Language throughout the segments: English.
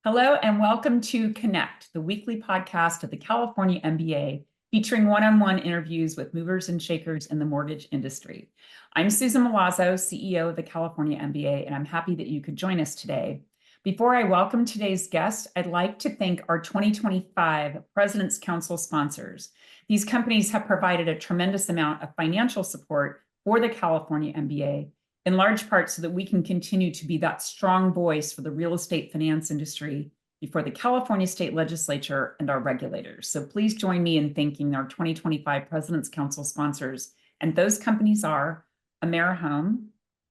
Hello and welcome to Connect, the weekly podcast of the California MBA, featuring one-on-one interviews with movers and shakers in the mortgage industry. I'm Susan Milazzo, CEO of the California MBA, and I'm happy that you could join us today. Before I welcome today's guest, I'd like to thank our 2025 President's Council sponsors. These companies have provided a tremendous amount of financial support for the California MBA, in large part so that we can continue to be that strong voice for the real estate finance industry before the California State Legislature and our regulators. So please join me in thanking our 2025 President's Council sponsors. And those companies are AmeriHome,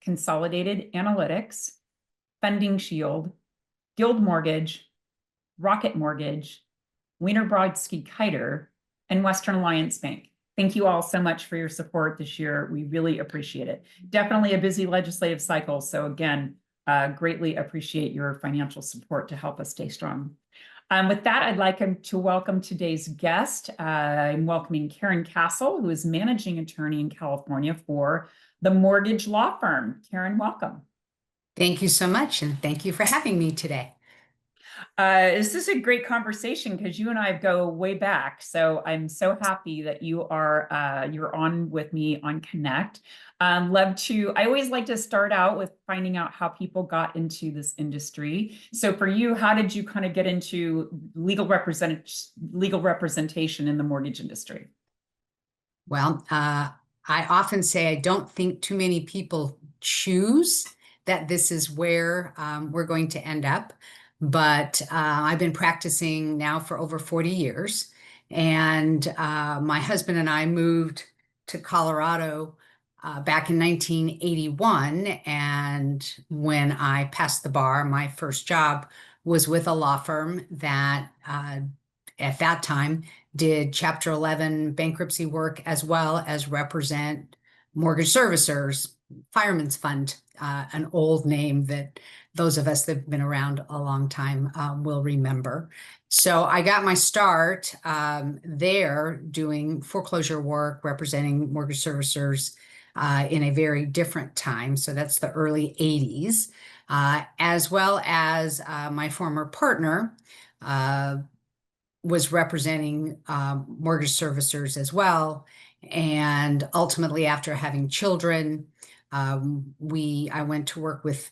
Consolidated Analytics, Funding Shield, Guild Mortgage, Rocket Mortgage, Wiener Brodsky Kiter, and Western Alliance Bank. Thank you all so much for your support this year. We really appreciate it. Definitely a busy legislative cycle. So again, greatly appreciate your financial support to help us stay strong. With that, I'd like to welcome today's guest. I'm welcoming Caren Castle, who is managing attorney in California for the mortgage law firm. Caren, welcome. Thank you so much, and thank you for having me today. This is a great conversation because you and I go way back. So I'm so happy that you're on with me on Connect. I always like to start out with finding out how people got into this industry. So for you, how did you kind of get into legal representation in the mortgage industry? Well, I often say I don't think too many people choose that this is where we're going to end up. But I've been practicing now for over 40 years. And my husband and I moved to Colorado back in 1981. And when I passed the bar, my first job was with a law firm that at that time did Chapter 11 bankruptcy work as well as represent mortgage servicers, Fireman's Fund, an old name that those of us that have been around a long time will remember. So I got my start there doing foreclosure work, representing mortgage servicers in a very different time. So that's the early 80s, as well as my former partner was representing mortgage servicers as well. And ultimately, after having children, I went to work with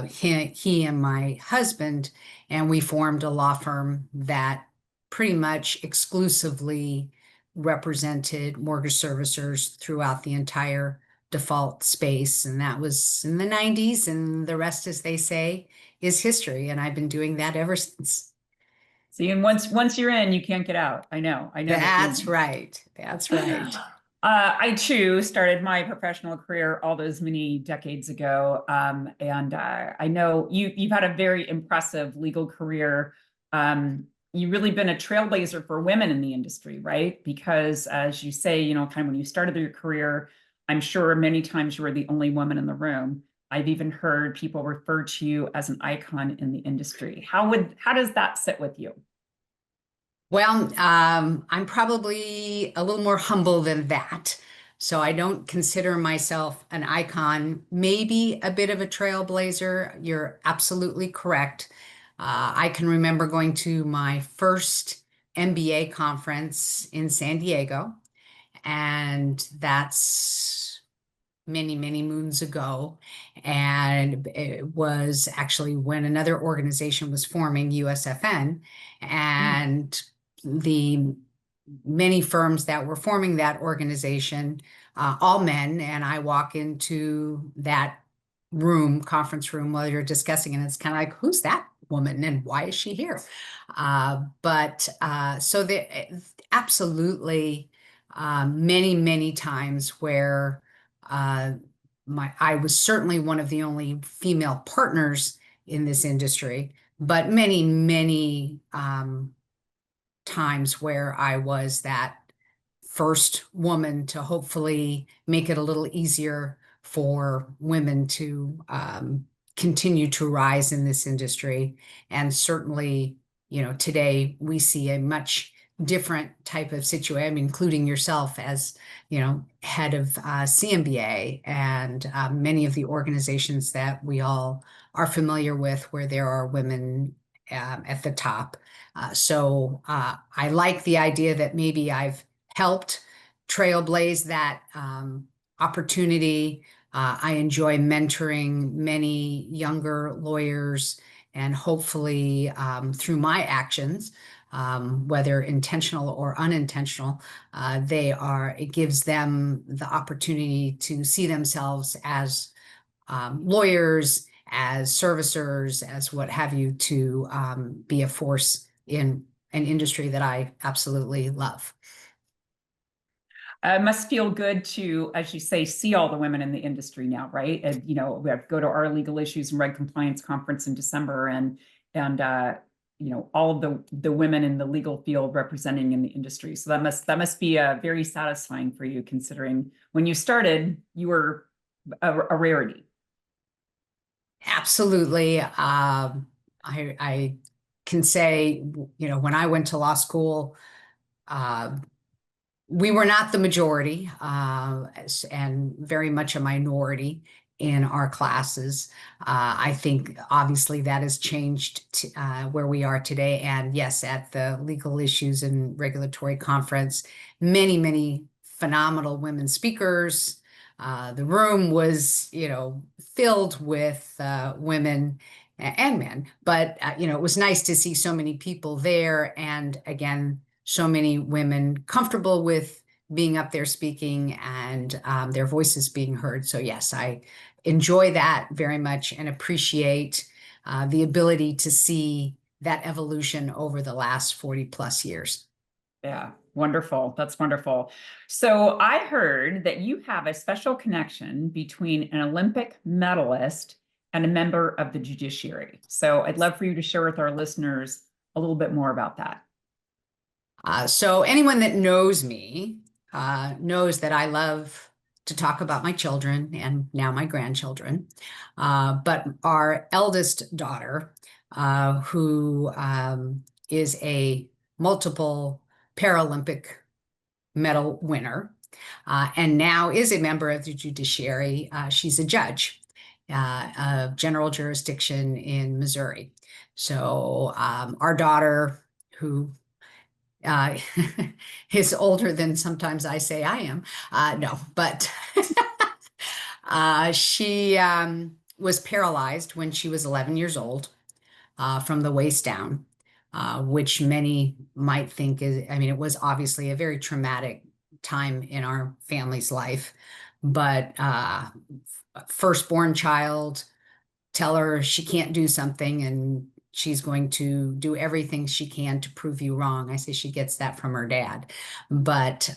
he and my husband, and we formed a law firm that pretty much exclusively represented mortgage servicers throughout the entire default space. And that was in the 90s, and the rest, as they say, is history. And I've been doing that ever since. See, and once you're in, you can't get out. I know. That's right. That's right. I too started my professional career all those many decades ago, and I know you've had a very impressive legal career. You've really been a trailblazer for women in the industry, right? Because as you say, kind of when you started your career, I'm sure many times you were the only woman in the room. I've even heard people refer to you as an icon in the industry. How does that sit with you? Well, I'm probably a little more humble than that. So I don't consider myself an icon, maybe a bit of a trailblazer. You're absolutely correct. I can remember going to my first MBA conference in San Diego, and that's many, many moons ago. And it was actually when another organization was forming, USFN, and the many firms that were forming that organization, all men, and I walk into that conference room while you're discussing, and it's kind of like, who's that woman and why is she here? So there absolutely many, many times where I was certainly one of the only female partners in this industry, but many, many times where I was that first woman to hopefully make it a little easier for women to continue to rise in this industry. And certainly, today we see a much different type of situation, including yourself as, head of CMBA and many of the organizations that we all are familiar with where there are women at the top. I like the idea that maybe I've helped trailblaze that opportunity. I enjoy mentoring many younger lawyers, and hopefully through my actions, whether intentional or unintentional, it gives them the opportunity to see themselves as lawyers, as servicers, as what have you, to be a force in an industry that I absolutely love. It must feel good to, as you say, see all the women in the industry now, right? And, we have to go to our legal issues and reg compliance conference in December, and all of the women in the legal field representing in the industry. So that must be very satisfying for you, considering when you started, you were a rarity. Absolutely. I can say, when I went to law school, uh, we were not the majority, and very much a minority in our classes. I think obviously that has changed to, where we are today. And yes, at the Legal Issues and Regulatory Conference, many, many phenomenal women speakers. The room was, filled with women and men, but it was nice to see so many people there. And again, so many women comfortable with being up there speaking, and their voices being heard. So yes, I enjoy that very much and appreciate the ability to see that evolution over the last 40 plus years. Yeah, wonderful. That's wonderful. So I heard that you have a special connection between an Olympic medalist and a member of the judiciary. So I'd love for you to share with our listeners a little bit more about that. So anyone that knows me knows that I love to talk about my children and now my grandchildren. But our eldest daughter, who is a multiple Paralympic medal winner, and now is a member of the judiciary. She's a judge of general jurisdiction in Missouri. So our daughter, who uh, is older than sometimes I say I am. No, but she was paralyzed when she was 11 years old from the waist down, which many might think is, I mean, it was obviously a very traumatic time in our family's life. But firstborn child, tell her she can't do something and she's going to do everything she can to prove you wrong. I say she gets that from her dad. But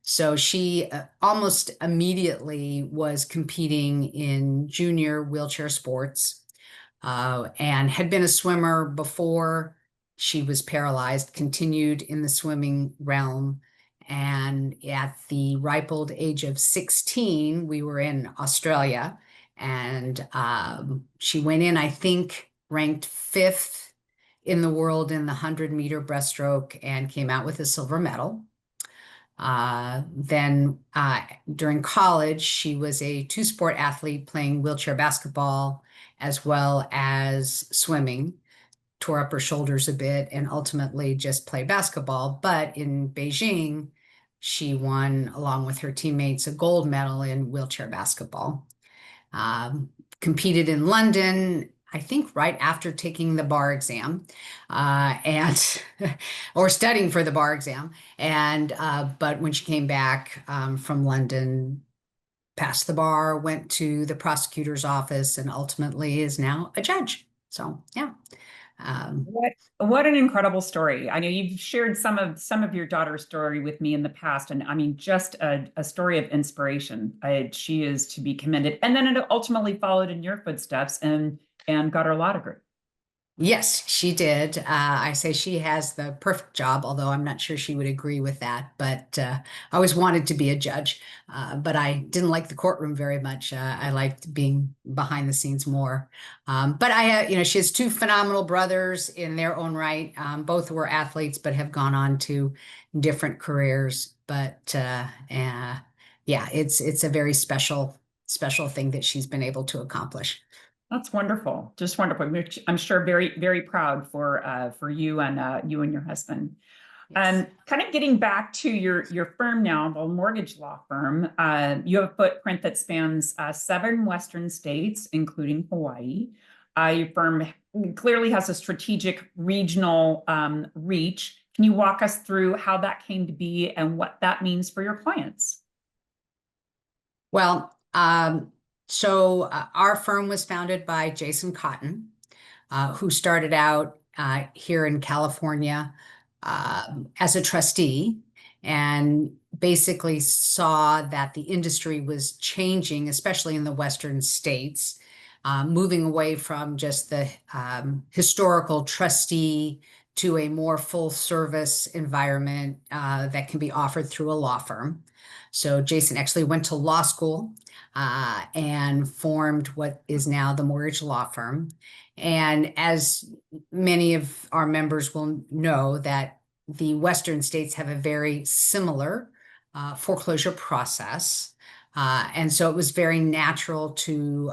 so she almost immediately was competing in junior wheelchair sports, and had been a swimmer before she was paralyzed, continued in the swimming realm. And at the ripe old age of 16, we were in Australia, and she went in, I think, ranked fifth in the world in the 100-meter breaststroke and came out with a silver medal. Then during college, she was a two-sport athlete playing wheelchair basketball as well as swimming, tore up her shoulders a bit, and ultimately just played basketball. But in Beijing, she won, along with her teammates, a gold medal in wheelchair basketball. Competed in London, I think right after taking the bar exam, and or studying for the bar exam. And but when she came back from London, passed the bar, went to the prosecutor's office, and ultimately is now a judge. So yeah. What an incredible story. I know you've shared some of your daughter's story with me in the past, and I mean, just a story of inspiration. She is to be commended. And then it ultimately followed in your footsteps and got her law degree. Yes, she did. I say she has the perfect job, although I'm not sure she would agree with that. But I always wanted to be a judge, but I didn't like the courtroom very much. I liked being behind the scenes more. But she has two phenomenal brothers in their own right. Both were athletes, but have gone on to different careers. But yeah, it's a very special thing that she's been able to accomplish. That's wonderful. Just wonderful. Which I'm sure very, very proud for you and your husband. Yes. Kind of getting back to your firm now, the mortgage law firm. You have a footprint that spans 7 Western states, including Hawaii. Your firm clearly has a strategic regional reach. Can you walk us through how that came to be and what that means for your clients? Well, our firm was founded by Jason Cotton, who started out here in California as a trustee and basically saw that the industry was changing, especially in the Western states, moving away from just the historical trustee to a more full service environment that can be offered through a law firm. So Jason actually went to law school and formed what is now the mortgage law firm. And as many of our members will know, that the Western states have a very similar foreclosure process. And so it was very natural to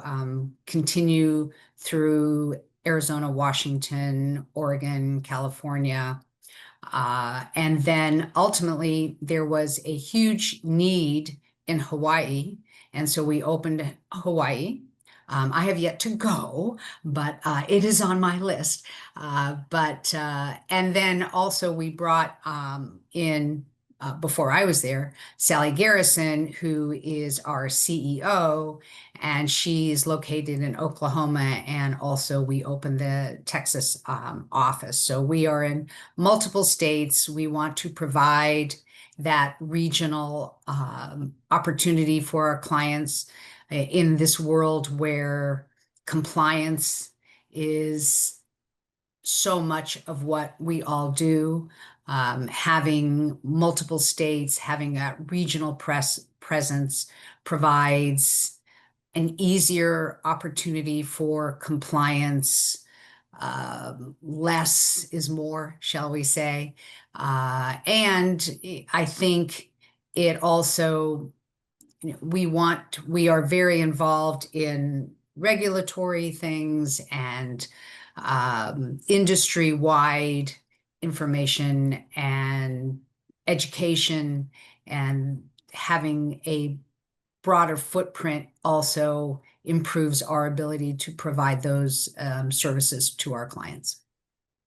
continue through Arizona, Washington, Oregon, California. And then ultimately, there was a huge need in Hawaii. And so we opened Hawaii. I have yet to go, but it is on my list. And then also we brought in, before I was there, Sally Garrison, who is our CEO, and she's located in Oklahoma. And also we opened the Texas office. So we are in multiple states. We want to provide that regional opportunity for our clients in this world where compliance is so much of what we all do. Having multiple states, having a regional presence provides an easier opportunity for compliance. Less is more, shall we say. And I think it also, we are very involved in regulatory things and industry-wide information and education, and having a broader footprint also improves our ability to provide those services to our clients.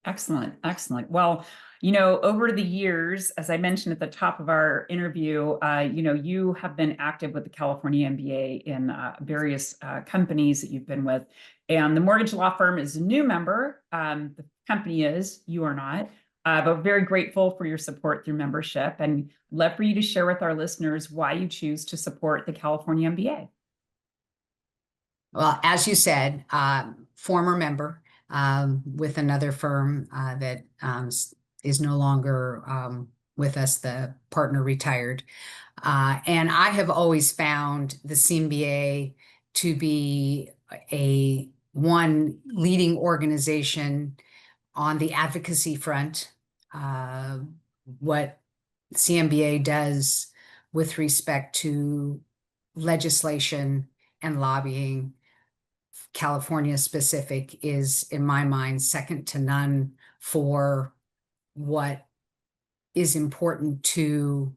Excellent, excellent. Well, over the years, as I mentioned at the top of our interview, you have been active with the California MBA in various companies that you've been with. And the mortgage law firm is a new member. The company is, you are not, but very grateful for your support through membership, and love for you to share with our listeners why you choose to support the California MBA. Well, as you said, former member with another firm that is no longer with us. The partner retired. And I have always found the CMBA to be one leading organization on the advocacy front. What CMBA does with respect to legislation and lobbying, California specific, is, in my mind, second to none for what is important to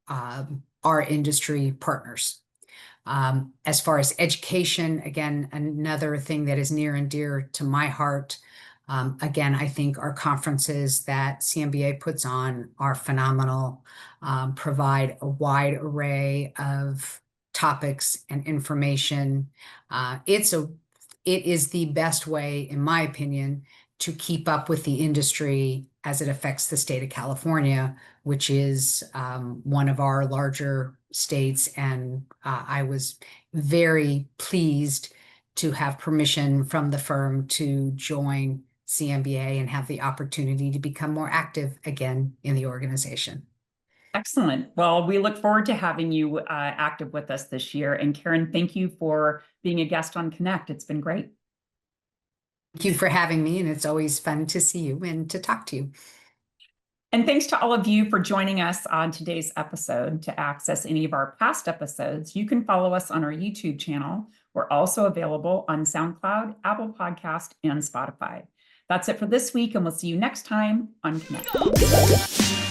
our industry partners. As far as education, again, another thing that is near and dear to my heart. Again, I think our conferences that CMBA puts on are phenomenal, provide a wide array of topics and information. It is the best way, in my opinion, to keep up with the industry as it affects the state of California, which is one of our larger states. And I was very pleased to have permission from the firm to join CMBA and have the opportunity to become more active again in the organization. Excellent. Well, we look forward to having you active with us this year. And Caren, thank you for being a guest on Connect. It's been great. Thank you for having me, and it's always fun to see you and to talk to you. And thanks to all of you for joining us on today's episode. To access any of our past episodes, you can follow us on our YouTube channel. We're also available on SoundCloud, Apple Podcast, and Spotify. That's it for this week, and we'll see you next time on Connect.